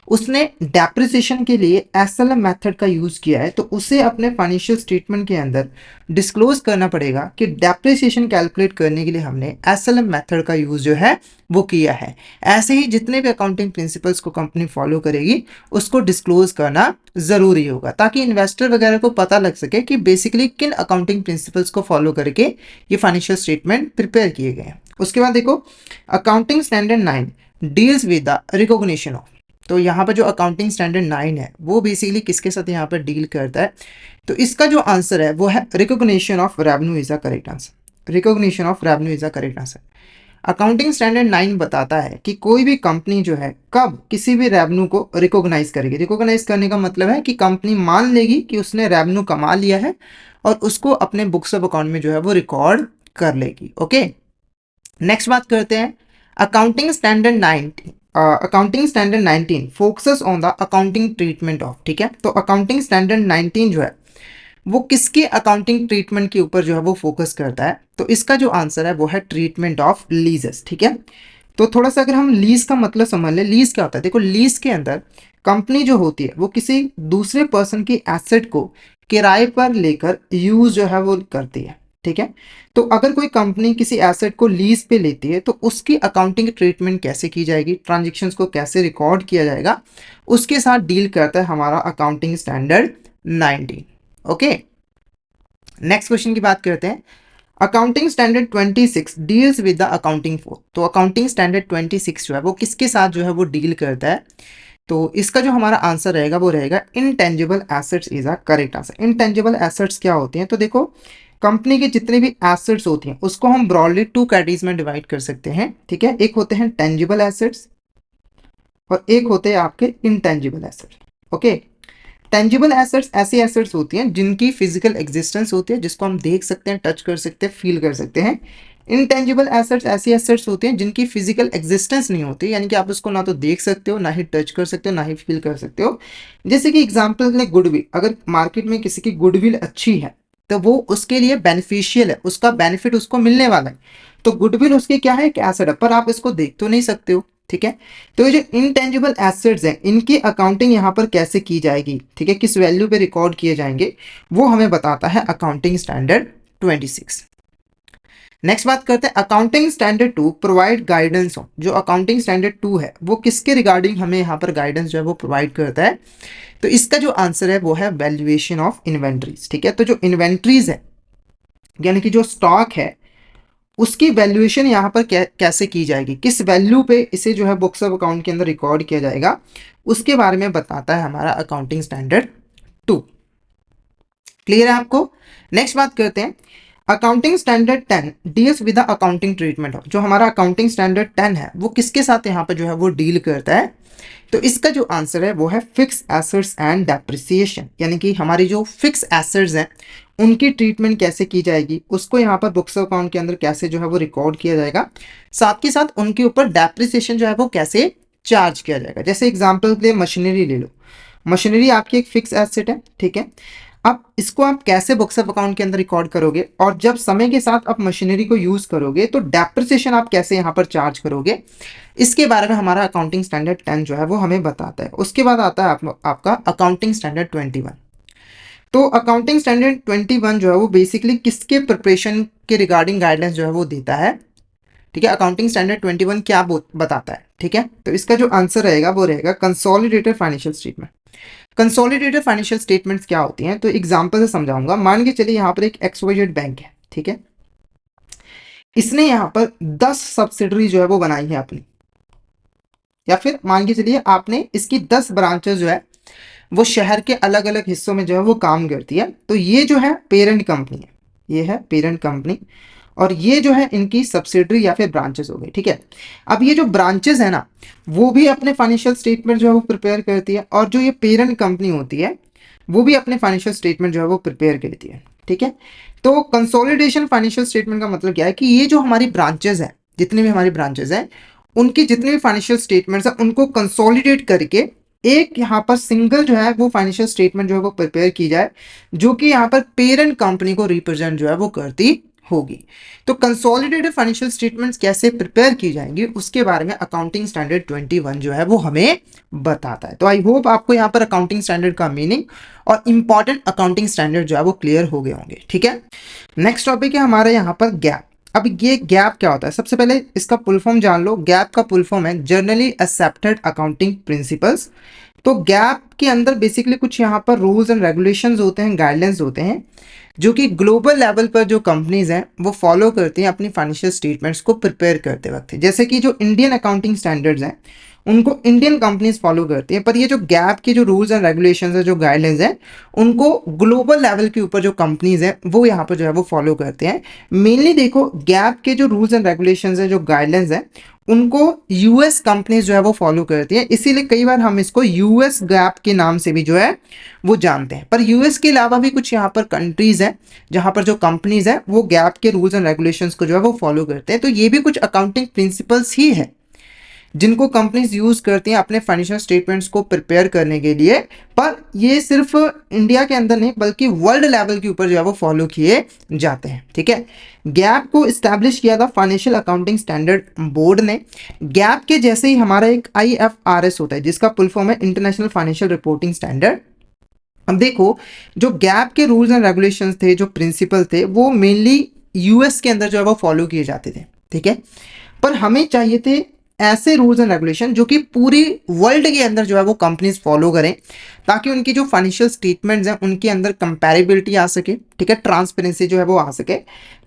उसने डेप्रिसिएशन के लिए एसएलएम मेथड का यूज किया है, तो उसे अपने फाइनेंशियल स्टेटमेंट के अंदर डिस्क्लोज करना पड़ेगा कि डेप्रिसिएशन कैलकुलेट करने के लिए हमने एसएलएम मेथड का यूज जो है वो किया है। ऐसे ही जितने भी अकाउंटिंग प्रिंसिपल्स को कंपनी फॉलो करेगी उसको डिस्क्लोज करना जरूरी होगा, ताकि इन्वेस्टर वगैरह को पता लग सके कि बेसिकली किन अकाउंटिंग प्रिंसिपल्स को फॉलो करके ये फाइनेंशियल स्टेटमेंट प्रिपेयर किए गए हैं। उसके बाद देखो, accounting standard 9 deals with the recognition of. तो यहाँ पर जो अकाउंटिंग स्टैंडर्ड 9 है वो बेसिकली किसके साथ यहाँ पर डील करता है, तो इसका जो आंसर है वो है recognition of revenue is the correct answer. Recognition of revenue is the correct answer. Accounting standard 9 बताता है कि कोई भी कंपनी जो है कब किसी भी रेवेन्यू को रिकॉग्नाइज करेगी। रिकॉग्नाइज करने का मतलब है कि कंपनी मान लेगी कि उसने रेवेन्यू कमा लिया है और उसको अपने बुक्स ऑफ अकाउंट में जो है वो रिकॉर्ड कर लेगी। ओके, नेक्स्ट बात करते हैं accounting standard 19 focuses on the accounting treatment of, ठीक है। तो अकाउंटिंग स्टैंडर्ड 19 जो है वो किसके अकाउंटिंग ट्रीटमेंट के ऊपर जो है वो फोकस करता है, तो इसका जो आंसर है वो है ट्रीटमेंट ऑफ लीजेस, ठीक है। तो थोड़ा सा अगर हम लीज का मतलब समझ लें, लीज क्या होता है। देखो, लीज के अंदर कंपनी जो होती है वो किसी दूसरे पर्सन की एसेट को किराए पर लेकर यूज जो है वो करती है, ठीक है। तो अगर कोई कंपनी किसी एसेट को लीज पे लेती है तो उसकी अकाउंटिंग ट्रीटमेंट कैसे की जाएगी, ट्रांजेक्शन्स को कैसे रिकॉर्ड किया जाएगा, उसके साथ डील करता है हमारा accounting standard 19। Okay, next question की बात करते हैं। Accounting standard 26 deals with the accounting four. तो अकाउंटिंग स्टैंडर्ड 26 जो है वो किसके साथ जो है वो डील करता है? तो इसका जो हमारा आंसर रहेगा वो रहेगा intangible assets is a correct answer. Intangible assets क्या होती हैं? तो देखो, कंपनी के जितने भी एसेट्स होती हैं उसको हम ब्रॉडली टू कैटेगरीज में डिवाइड कर सकते हैं, ठीक है। एक होते हैं टेंजिबल एसेट्स और एक होते हैं आपके intangible assets. Okay, tangible assets ऐसी एसेट्स होती हैं जिनकी फिजिकल एग्जिस्टेंस होती है, जिसको हम देख सकते हैं, टच कर सकते हैं, फील कर सकते हैं। इनटेंजिबल एसेट्स ऐसी एसेट्स होती हैं जिनकी फिजिकल एग्जिस्टेंस नहीं होती, यानी कि आप उसको ना तो देख सकते हो, ना ही टच कर सकते हो, ना ही फील कर सकते हो। जैसे कि एग्जांपल के लिए गुडविल, अगर मार्केट में किसी की गुडविल अच्छी है तो वो उसके लिए बेनिफिशियल है, उसका बेनिफिट उसको मिलने वाला है। तो गुडविल उसके क्या है, एक एसेट है, पर आप इसको देख तो नहीं सकते हो, ठीक है। तो ये जो इनटेंजिबल एसेट्स हैं इनकी अकाउंटिंग यहाँ पर कैसे की जाएगी, ठीक है, किस वैल्यू पे रिकॉर्ड किए जाएंगे, वो हमें बताता है अकाउंटिंग स्टैंडर्ड 26। नेक्स्ट बात करते हैं अकाउंटिंग स्टैंडर्ड 2 प्रोवाइड गाइडेंस हो। जो अकाउंटिंग स्टैंडर्ड 2 है वो किसके रिगार्डिंग हमें यहाँ पर गाइडेंस जो है वो प्रोवाइड करता है? तो इसका जो आंसर है वो है वैल्यूएशन ऑफ इन्वेंट्रीज, ठीक है। तो जो इन्वेंट्रीज है यानी कि जो स्टॉक है उसकी वैल्यूएशन यहाँ पर कैसे की जाएगी, किस वैल्यू पे इसे जो है बुक्स ऑफ अकाउंट के अंदर रिकॉर्ड किया जाएगा, उसके बारे में बताता है हमारा अकाउंटिंग स्टैंडर्ड 2। क्लियर है आपको? नेक्स्ट बात करते हैं accounting standard 10 deals with the accounting treatment of. जो हमारा अकाउंटिंग स्टैंडर्ड 10 है वो किसके साथ यहाँ पर जो है वो डील करता है? तो इसका जो आंसर है वो है फिक्स एसेट्स एंड डेप्रिसिएशन, यानी कि हमारी जो फिक्स एसेट्स हैं उनकी ट्रीटमेंट कैसे की जाएगी, उसको यहाँ पर बुक्स ऑफ अकाउंट के अंदर कैसे जो है वो रिकॉर्ड किया जाएगा, साथ के साथ उनके ऊपर डेप्रिसिएशन जो है वो कैसे चार्ज किया जाएगा। जैसे एग्जाम्पल के लिए मशीनरी ले लो, मशीनरी आपकी एक फिक्स एसेट है, ठीक है। अब इसको आप कैसे बुक्स ऑफ अकाउंट के अंदर रिकॉर्ड करोगे, और जब समय के साथ आप मशीनरी को यूज करोगे तो डेप्रिसिएशन आप कैसे यहाँ पर चार्ज करोगे, इसके बारे में हमारा अकाउंटिंग स्टैंडर्ड 10 जो है वो हमें बताता है। उसके बाद आता है आपका अकाउंटिंग स्टैंडर्ड 21। तो अकाउंटिंग स्टैंडर्ड 21 जो है वो बेसिकली किसके प्रिपरेशन के रिगार्डिंग गाइडलाइंस जो है वो देता है, ठीक है। अकाउंटिंग स्टैंडर्ड 21 क्या बताता है, ठीक है। तो इसका जो आंसर रहेगा वो रहेगा consolidated financial statement. Consolidated financial statements क्या होती हैं, तो एग्जांपल से समझाऊंगा। मान के चलिए यहाँ पर एक एक्सवाइजेड बैंक है, ठीक है। इसने यहाँ पर 10 सब्सिडरी जो है वो बनाई है अपनी, या फिर मान के चलिए आपने इसकी 10 ब्रांचेस जो है वो शहर के अलग अलग हिस्सों में जो है वो काम करती है। तो ये जो है पेरेंट कंपनी है, ये है पेरेंट कंपनी, और ये जो है इनकी सब्सिडरी या फिर ब्रांचेस हो गई, ठीक है। अब ये जो ब्रांचेस है ना वो भी अपने फाइनेंशियल स्टेटमेंट जो है वो प्रिपेयर करती है, और जो ये पेरेंट कंपनी होती है वो भी अपने फाइनेंशियल स्टेटमेंट जो है वो प्रिपेयर करती है, ठीक है। तो कंसोलिडेशन फाइनेंशियल स्टेटमेंट का मतलब क्या है कि ये जो हमारी ब्रांचेस है, जितनी भी हमारी ब्रांचेस हैं उनकी जितने भी फाइनेंशियल स्टेटमेंट्स हैं उनको कंसोलिडेट करके एक यहाँ पर सिंगल जो है वो फाइनेंशियल स्टेटमेंट जो है वो प्रिपेयर की जाए, जो कि यहाँ पर पेरेंट कंपनी को रिप्रेजेंट जो है वो करती होगी। तो कंसोलिडेटेड फाइनेंशियल स्टेटमेंट्स कैसे प्रिपेयर की जाएंगी उसके बारे में अकाउंटिंग स्टैंडर्ड 21 जो है वो हमें बताता है। तो आई होप आपको यहाँ पर अकाउंटिंग स्टैंडर्ड का मीनिंग और इंपॉर्टेंट अकाउंटिंग स्टैंडर्ड जो है वो क्लियर हो गए होंगे, ठीक है। नेक्स्ट टॉपिक है हमारे यहाँ पर गैप। अब ये गैप क्या होता है, सबसे पहले इसका फुल फॉर्म जान लो। गैप का फुल फॉर्म है जनरली एक्सेप्टेड अकाउंटिंग प्रिंसिपल्स। तो गैप के अंदर बेसिकली कुछ यहाँ पर रूल्स एंड रेगुलेशंस होते हैं, गाइडलाइंस होते हैं, जो कि ग्लोबल लेवल पर जो कंपनीज हैं वो फॉलो करती हैं अपनी फाइनेंशियल स्टेटमेंट्स को प्रिपेयर करते वक्त। जैसे कि जो इंडियन अकाउंटिंग स्टैंडर्ड्स हैं उनको इंडियन कंपनीज फॉलो करती हैं, पर ये जो गैप के जो रूल्स एंड रेगुलेशंस है, जो गाइडलाइंस हैं, उनको ग्लोबल लेवल के ऊपर जो कंपनीज हैं वो यहाँ पर जो है वो फॉलो करते हैं। मेनली देखो गैप के जो रूल्स एंड रेगुलेशंस है, जो गाइडलाइंस हैं, उनको यूएस कंपनीज जो है वो फॉलो करती हैं, इसीलिए कई बार हम इसको यूएस गैप के नाम से भी जो है वो जानते हैं। पर यूएस के अलावा भी कुछ यहाँ पर कंट्रीज हैं जहाँ पर जो कंपनीज हैं वो गैप के रूल्स एंड रेगुलेशंस को जो है वो फॉलो करते हैं। तो ये भी कुछ अकाउंटिंग प्रिंसिपल्स ही है जिनको कंपनीज यूज करती हैं अपने फाइनेंशियल स्टेटमेंट्स को प्रिपेयर करने के लिए। पर ये सिर्फ इंडिया के अंदर नहीं बल्कि वर्ल्ड लेवल के ऊपर जो है वो फॉलो किए जाते हैं, ठीक है। गैप को इस्टेब्लिश किया था फाइनेंशियल अकाउंटिंग स्टैंडर्ड बोर्ड ने। गैप के जैसे ही हमारा एक IFRS होता है जिसका फुल फॉर्म है इंटरनेशनल फाइनेंशियल रिपोर्टिंग स्टैंडर्ड, अब देखो, जो गैप के रूल्स एंड रेगुलेशंस थे, जो प्रिंसिपल थे, वो मेनली यूएस के अंदर जो है वो फॉलो किए जाते थे, ठीक है। पर हमें चाहिए थे ऐसे रूल्स एंड रेगुलेशन जो कि पूरी वर्ल्ड के अंदर जो है वो कंपनीज फॉलो करें, ताकि उनकी जो फाइनेंशियल स्टेटमेंट्स हैं उनके अंदर कंपैरेबिलिटी आ सके, ठीक है, ट्रांसपेरेंसी जो है वो आ सके।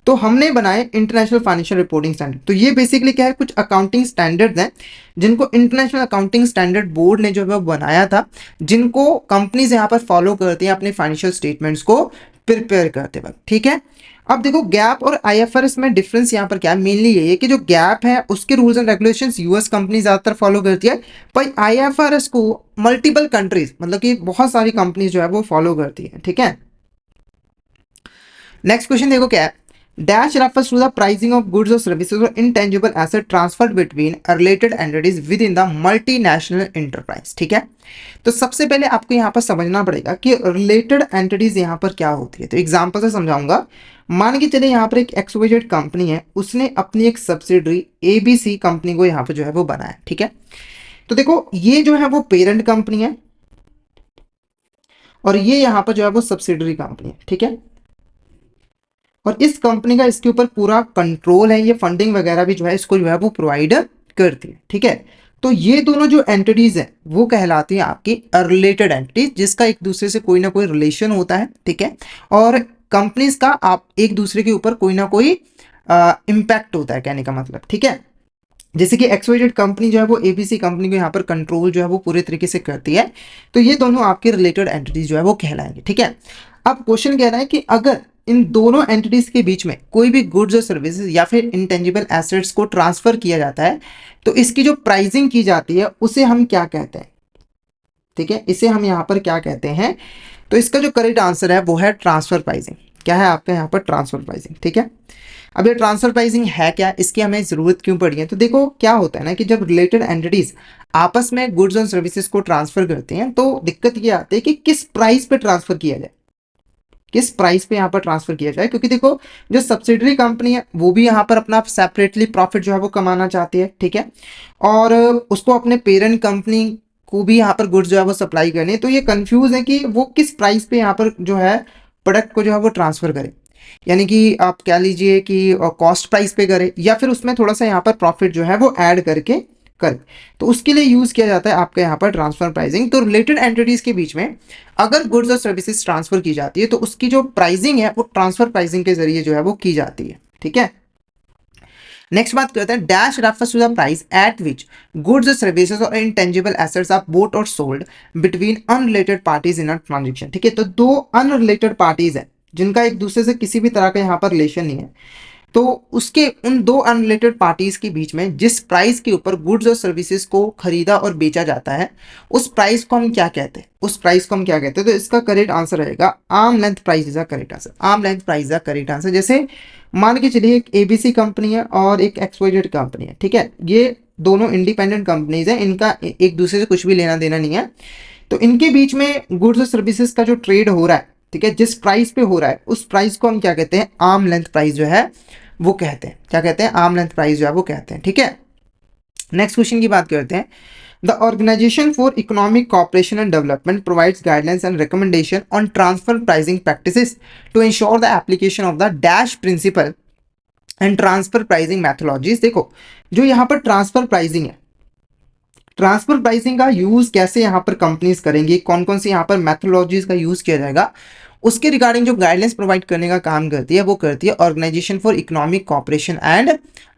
तो हमने बनाए इंटरनेशनल फाइनेंशियल रिपोर्टिंग स्टैंडर्ड। तो ये बेसिकली क्या है, कुछ अकाउंटिंग स्टैंडर्ड्स हैं जिनको इंटरनेशनल अकाउंटिंग स्टैंडर्ड बोर्ड ने जो है वो बनाया था, जिनको कंपनीज यहाँ पर फॉलो करती हैं अपने फाइनेंशियल स्टेटमेंट्स को प्रिपेयर करते वक्त, ठीक है। अब देखो, गैप और आईएफआरएस में डिफरेंस यहाँ पर क्या है, मेनली ये है कि जो गैप है उसके rules and regulations US company ज्यादातर फॉलो करती है, पर आईएफआरएस को मल्टीपल कंट्रीज, मतलब कि बहुत सारी कंपनीज जो है वो फॉलो करती है, ठीक है। नेक्स्ट क्वेश्चन देखो क्या है, dash refers to the pricing of goods और सर्विसेज और intangible asset transferred between related entities within the multinational enterprise, ठीक है। तो सबसे पहले आपको यहाँ पर समझना पड़ेगा कि रिलेटेड एंटिटीज यहाँ पर क्या होती है। तो एग्जांपल से समझाऊंगा। मान के चले यहाँ पर एक एक्सवाइजेड कंपनी है, उसने अपनी एक सब्सिडरी एबीसी कंपनी को यहाँ पर जो है वो बनाया, ठीक है। तो देखो, ये जो है वो पेरेंट कंपनी है और ये यहाँ पर जो है वो सब्सिडरी कंपनी है, ठीक है। और इस कंपनी का इसके ऊपर पूरा कंट्रोल है, ये फंडिंग वगैरह भी जो है इसको जो है वो प्रोवाइड करती है, ठीक है। तो ये दोनों जो एंटिटीज हैं वो कहलाती हैं आपकी रिलेटेड एंटिटीज, जिसका एक दूसरे से कोई ना कोई रिलेशन होता है, ठीक है। और कंपनीज का आप एक दूसरे के ऊपर कोई ना कोई इम्पैक्ट होता है, कहने का मतलब, ठीक है। जैसे कि एक्सवाइजेड कंपनी जो है वो एबीसी कंपनी को यहाँ पर कंट्रोल जो है वो पूरे तरीके से करती है। तो ये दोनों आपके रिलेटेड एंटिटीज जो है वो कहलाएंगे, ठीक है। अब क्वेश्चन कह रहा है कि अगर इन दोनों एंटिटीज के बीच में कोई भी गुड्स और सर्विसेज या फिर इंटेंजिबल एसेट्स को ट्रांसफर किया जाता है, तो इसकी जो प्राइसिंग की जाती है उसे हम क्या कहते हैं, ठीक है, इसे हम यहाँ पर क्या कहते हैं। तो इसका जो करेक्ट आंसर है वो है ट्रांसफर प्राइसिंग। क्या है आपका यहाँ पर, ट्रांसफर प्राइसिंग, ठीक है। अब ये ट्रांसफर प्राइसिंग है क्या, इसकी हमें जरूरत क्यों पड़ी है। तो देखो क्या होता है ना कि जब रिलेटेड एंटिटीज आपस में गुड्स और सर्विसेज को ट्रांसफर करते हैं, तो दिक्कत ये आती है कि किस प्राइस पे ट्रांसफर किया जाए, किस प्राइस पे यहाँ पर ट्रांसफर किया जाए। क्योंकि देखो, जो सब्सिडरी कंपनी है वो भी यहाँ पर अपना सेपरेटली प्रॉफिट जो है वो कमाना चाहती है, ठीक है। और उसको अपने पेरेंट कंपनी को भी यहाँ पर गुड्स जो है वो सप्लाई करनी है। तो ये कंफ्यूज है कि वो किस प्राइस पे यहाँ पर जो है प्रोडक्ट को जो है वो ट्रांसफर करे। यानी कि आप कह लीजिए कि कॉस्ट प्राइस पे करे या फिर उसमें थोड़ा सा यहाँ पर प्रॉफिट जो है वो ऐड करके करे। तो उसके लिए यूज किया जाता है आपका यहाँ पर ट्रांसफर प्राइसिंग। तो रिलेटेड एंटिटीज के बीच में अगर गुड्स और सर्विसेज ट्रांसफर की जाती है, तो उसकी जो प्राइसिंग है वो ट्रांसफर प्राइसिंग के जरिए जो है वो की जाती है, ठीक है। नेक्स्ट बात करते हैं, dash refers to the price at which goods और सर्विसेज और इंटेंजिबल एसेट्स आर बोट और sold between unrelated parties in a transaction, ठीक है। तो दो अनरिलेटेड पार्टीज है जिनका एक दूसरे से किसी भी तरह का यहाँ पर रिलेशन नहीं है, तो उसके उन दो अनरिलेटेड पार्टीज के बीच में जिस प्राइस के ऊपर गुड्स और सर्विसेज को खरीदा और बेचा जाता है, उस प्राइस को हम क्या कहते हैं, उस प्राइस को हम क्या कहते हैं। तो इसका करेक्ट आंसर रहेगा arm length price is the correct answer. Arm length price is the correct answer. जैसे मान के चलिए एक एबीसी कंपनी है और एक एक्सवाइजेड कंपनी है, ठीक है। ये दोनों इंडिपेंडेंट कंपनीज हैं, इनका एक दूसरे से कुछ भी लेना देना नहीं है। तो इनके बीच में गुड्स और सर्विसेज का जो ट्रेड हो रहा है, ठीक है, जिस प्राइस पे हो रहा है उस प्राइस को हम क्या कहते हैं, आर्म लेंथ प्राइस जो है वो कहते हैं। क्या कहते हैं, आर्म लेंथ प्राइस जो है वो कहते हैं, ठीक है। नेक्स्ट क्वेश्चन की बात करते हैं, the organisation for economic cooperation and development provides guidelines and recommendation on transfer pricing practices to ensure the application of the dash principle and transfer pricing methodologies. देखो, जो यहाँ पर ट्रांसफर प्राइसिंग है, transfer pricing का use कैसे यहाँ पर companies करेंगी, कौन कौन सी यहाँ पर मैथोलॉजीज का यूज किया जाएगा, उसके रिगार्डिंग जो गाइडलाइंस प्रोवाइड करने का काम करती है वो करती है organisation for economic cooperation and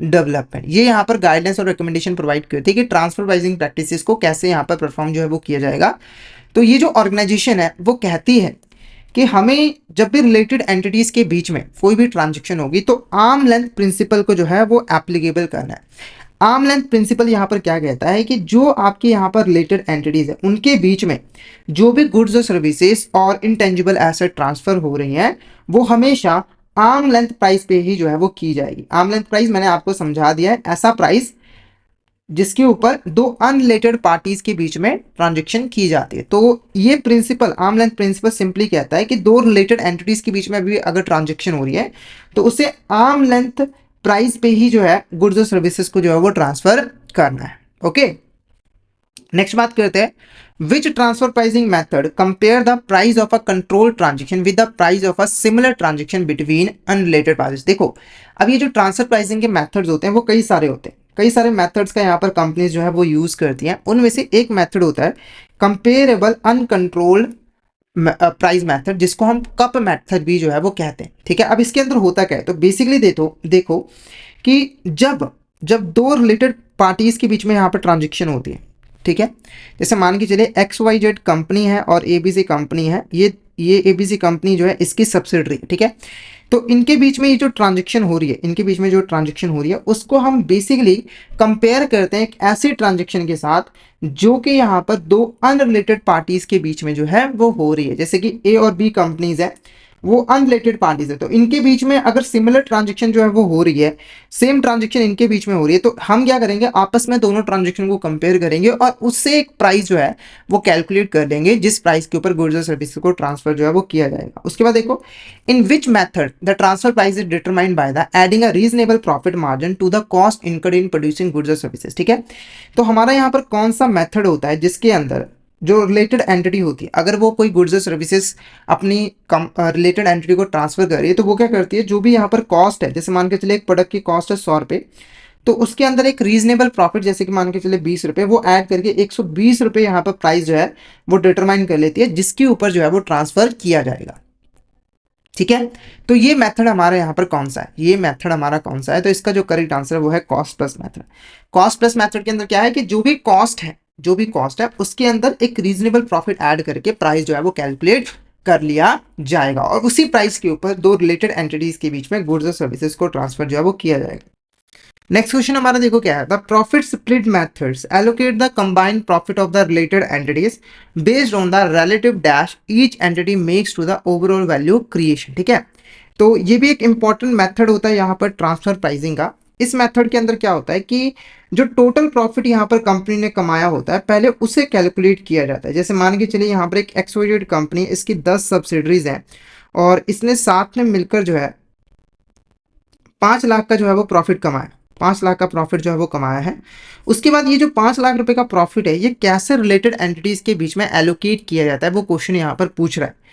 development. ये यहाँ पर गाइडलाइंस और रिकमेंडेशन प्रोवाइड करती है कि ट्रांसफर प्राइसिंग प्रैक्टिसेस को कैसे यहाँ पर परफॉर्म जो है वो किया जाएगा। तो ये जो ऑर्गेनाइजेशन है वो कहती है कि हमें जब भी रिलेटेड एंटिटीज के बीच में कोई भी ट्रांजेक्शन होगी तो आर्म लेंथ प्रिंसिपल को जो है वो एप्लीकेबल करना है। आर्म लेंथ प्रिंसिपल यहाँ पर क्या कहता है कि जो आपके यहाँ पर रिलेटेड एंटिटीज है उनके बीच में जो भी गुड्स और सर्विसेज और इंटेंजिबल एसेट ट्रांसफर हो रही हैं वो हमेशा आर्म लेंथ प्राइस पे ही जो है वो की जाएगी। आर्म लेंथ प्राइस मैंने आपको समझा दिया है, ऐसा प्राइस जिसके ऊपर दो अनरिलेटेड पार्टीज के बीच में ट्रांजेक्शन की जाती है। तो ये principle, arm length principle simply कहता है कि दो रिलेटेड एंटिटीज के बीच में भी अगर ट्रांजेक्शन हो रही है तो उसे आर्म लेंथ प्राइस पे ही जो है गुड्स और सर्विसेज को जो है वो ट्रांसफर करना है। ओके, नेक्स्ट बात करते हैं, विच transfer pricing method compare the price of a control transaction with the price of a similar transaction between unrelated parties. देखो, अब ये जो ट्रांसफर प्राइसिंग के मेथड्स होते हैं वो कई सारे होते हैं, कई सारे मेथड्स का यहाँ पर कंपनीज जो है वो यूज करती हैं। उनमें से एक मेथड होता है कंपेरेबल अनकंट्रोल्ड प्राइस मेथड, जिसको हम कप मेथड भी जो है वो कहते हैं। ठीक है, अब इसके अंदर होता क्या है, तो बेसिकली देखो कि जब जब दो रिलेटेड पार्टीज के बीच में यहाँ पर ट्रांजेक्शन होती है, ठीक है, जैसे मान के चलिए XYZ कंपनी है और ABC कंपनी है, ये ABC कंपनी जो है इसकी सब्सिडरी, ठीक है, तो इनके बीच में ये जो ट्रांजेक्शन हो रही है, इनके बीच में जो ट्रांजेक्शन हो रही है उसको हम बेसिकली कंपेयर करते हैं एक ऐसी ट्रांजेक्शन के साथ जो कि यहाँ पर दो अनरिलेटेड पार्टीज के बीच में जो है वो हो रही है। जैसे कि A और B कंपनीज है, वो अनरिलेटेड पार्टीज है, तो इनके बीच में अगर सिमिलर ट्रांजेक्शन जो है वो हो रही है, सेम ट्रांजेक्शन इनके बीच में हो रही है, तो हम क्या करेंगे, आपस में दोनों ट्रांजेक्शन को कंपेयर करेंगे और उससे एक प्राइस जो है वो कैलकुलेट कर लेंगे, जिस प्राइस के ऊपर गुड्स और सर्विसेज को ट्रांसफर जो है वो किया जाएगा। उसके बाद देखो, in which method the transfer price is determined by the adding a reasonable profit margin to the cost incurred in producing goods और सर्विसेज। ठीक है, तो हमारा यहाँ पर कौन सा मेथड होता है जिसके अंदर जो रिलेटेड एंटिटी होती है, अगर वो कोई गुड्स और सर्विसेज अपनी रिलेटेड एंटिटी को ट्रांसफर कर रही है, तो वो क्या करती है, जो भी यहाँ पर कॉस्ट है, जैसे मान के चले एक प्रोडक्ट की कॉस्ट है 100 रुपये, तो उसके अंदर एक रीजनेबल प्रॉफिट जैसे कि मान के चले 20 रुपये, वो ऐड करके 120 रुपये यहाँ पर प्राइस जो है वो डिटरमाइन कर लेती है, जिसके ऊपर जो है वो ट्रांसफर किया जाएगा। ठीक है, तो ये मेथड हमारा यहाँ पर कौन सा है, ये मेथड हमारा कौन सा है, तो इसका जो करेक्ट आंसर है वो है cost plus method. Cost plus method के अंदर क्या है कि जो भी कॉस्ट है उसके अंदर एक रीजनेबल प्रॉफिट ऐड करके प्राइस जो है वो कैलकुलेट कर लिया जाएगा और उसी प्राइस के ऊपर दो रिलेटेड एंटिटीज के बीच में गुड्स और सर्विसेज को ट्रांसफर जो है वो किया जाएगा। नेक्स्ट क्वेश्चन हमारा देखो क्या है, the profit split methods allocate the combined profit of the related entities based on the relative dash each entity makes to the overall value creation. ठीक है, तो ये भी एक इंपॉर्टेंट मेथड होता है यहाँ पर ट्रांसफर प्राइसिंग का। इस मेथड के अंदर क्या होता है कि जो टोटल प्रॉफिट यहाँ पर कंपनी ने कमाया होता है, पहले उसे कैलकुलेट किया जाता है। जैसे मान के चलिए यहाँ पर एक XYZ कंपनी, इसकी 10 सब्सिडरीज हैं और इसने साथ में मिलकर जो है 5 लाख का जो है वो प्रॉफिट कमाया, 5 लाख का प्रॉफिट जो है वो कमाया है। उसके बाद ये जो 5 लाख रुपए का प्रॉफिट है, ये कैसे रिलेटेड एंटिटीज के बीच में एलोकेट किया जाता है, वो क्वेश्चन यहाँ पर पूछ रहा है।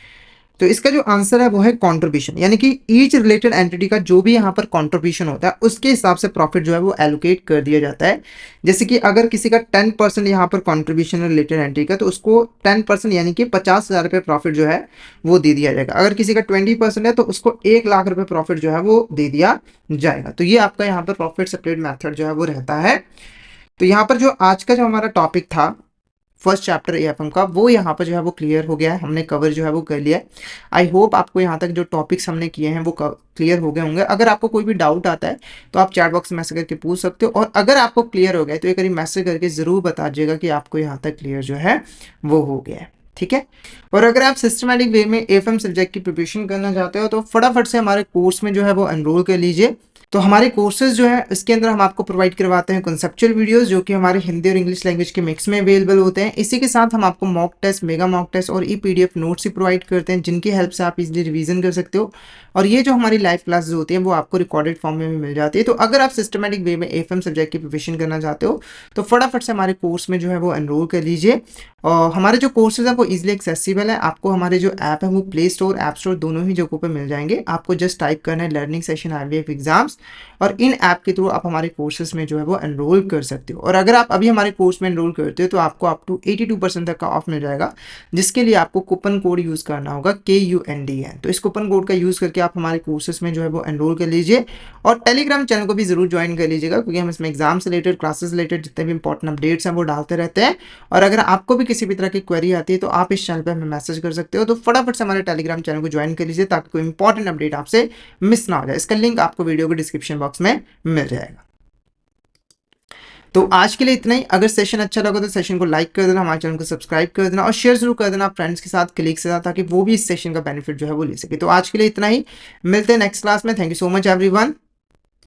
तो इसका जो आंसर है वो है कंट्रीब्यूशन, यानी कि ईच रिलेटेड एंटिटी का जो भी यहाँ पर कंट्रीब्यूशन होता है उसके हिसाब से प्रॉफिट जो है वो एलोकेट कर दिया जाता है। जैसे कि अगर किसी का 10% यहाँ पर कंट्रीब्यूशन रिलेटेड एंटिटी का, तो उसको 10% यानी कि 50,000 रुपये प्रॉफिट जो है वो दे दिया जाएगा। अगर किसी का 20% है तो उसको 1 लाख रुपये प्रॉफिट जो है वो दे दिया जाएगा। तो ये आपका यहाँ पर प्रॉफिट स्प्लिट मेथड जो है वो रहता है। तो यहाँ पर जो आज का जो हमारा टॉपिक था फर्स्ट चैप्टर AFM का, वो यहाँ पर जो है वो क्लियर हो गया है, हमने कवर जो है वो कर लिया है। आई होप आपको यहाँ तक जो टॉपिक्स हमने किए हैं वो क्लियर हो गए होंगे। अगर आपको कोई भी डाउट आता है तो आप चैट बॉक्स में मैसेज करके पूछ सकते हो, और अगर आपको क्लियर हो गया तो एक बार मैसेज करके ज़रूर बता दीजिएगा कि आपको यहाँ तक क्लियर जो है वो हो गया है। ठीक है, और अगर आप सिस्टमैटिक वे में AFM सब्जेक्ट की प्रिपरेशन करना चाहते हो तो फटाफट से हमारे कोर्स में जो है वो एनरोल कर लीजिए। तो हमारे कोर्सेज जो है इसके अंदर हम आपको प्रोवाइड करवाते हैं कंसेप्चुअल वीडियोस, जो कि हमारे हिंदी और इंग्लिश लैंग्वेज के मिक्स में अवेलेबल होते हैं। इसी के साथ हम आपको mock test, mega mock test और PDF नोट्स ही प्रोवाइड करते हैं, जिनकी हेल्प से आप इजीली रिवीजन कर सकते हो। और ये जो हमारी लाइव क्लासेस होती हैं वो आपको रिकॉर्डेड फॉर्म में भी मिल जाती है। तो अगर आप सिस्टमैटिक वे में AFM सब्जेक्ट की प्रिपरेशन करना चाहते हो तो फटाफट से हमारे कोर्स में जो है वो एनरोल कर लीजिए। और हमारे जो कोर्सेज हैं वो इजीली एक्सेसिबल है, आपको हमारे जो ऐप है वो प्ले स्टोर, ऐप स्टोर दोनों ही जगहों पे मिल जाएंगे। आपको जस्ट टाइप करना है लर्निंग सेशन IVF एग्जाम्स, और इन ऐप के थ्रू आप हमारे कोर्सेज में जो है वो एनरोल कर सकते हो। और अगर आप अभी हमारे कोर्स में एनरोल करते हो तो आपको अप टू 82% तक का ऑफ मिल जाएगा, जिसके लिए आपको कूपन कोड यूज़ करना होगा KUNDN। तो इस कूपन कोड का यूज़ करके आप हमारे कोर्सेज में जो है वो एनरोल कर लीजिए। और टेलीग्राम चैनल को भी जरूर ज्वाइन कर लीजिएगा, क्योंकि हम इसमें एग्जाम से रिलेटेड, क्लासेस रिलेटेड जितने भी इंपॉर्टेंट अपडेट्स हैं वो डालते रहते हैं। और अगर आपको भी किसी भी तरह की क्वेरी आती है तो आप इस चैनल पर हमें मैसेज कर सकते हो। तो फटाफट से हमारे टेलीग्राम चैनल को ज्वाइन कर लीजिए ताकि कोई इंपॉर्टेंट अपडेट आपसे मिस ना हो जाए। इसका लिंक आपको वीडियो के डिस्क्रिप्शन बॉक्स में मिल जाएगा। तो आज के लिए इतना ही। अगर सेशन अच्छा लगा तो सेशन को लाइक कर देना, हमारे चैनल को सब्सक्राइब कर देना और शेयर जरूर कर देना फ्रेंड्स के साथ, कलीग्स के साथ, ताकि वो भी इस सेशन का बेनिफिट जो है वो ले सके। तो आज के लिए इतना ही, मिलते हैं नेक्स्ट क्लास में। Thank you so much everyone.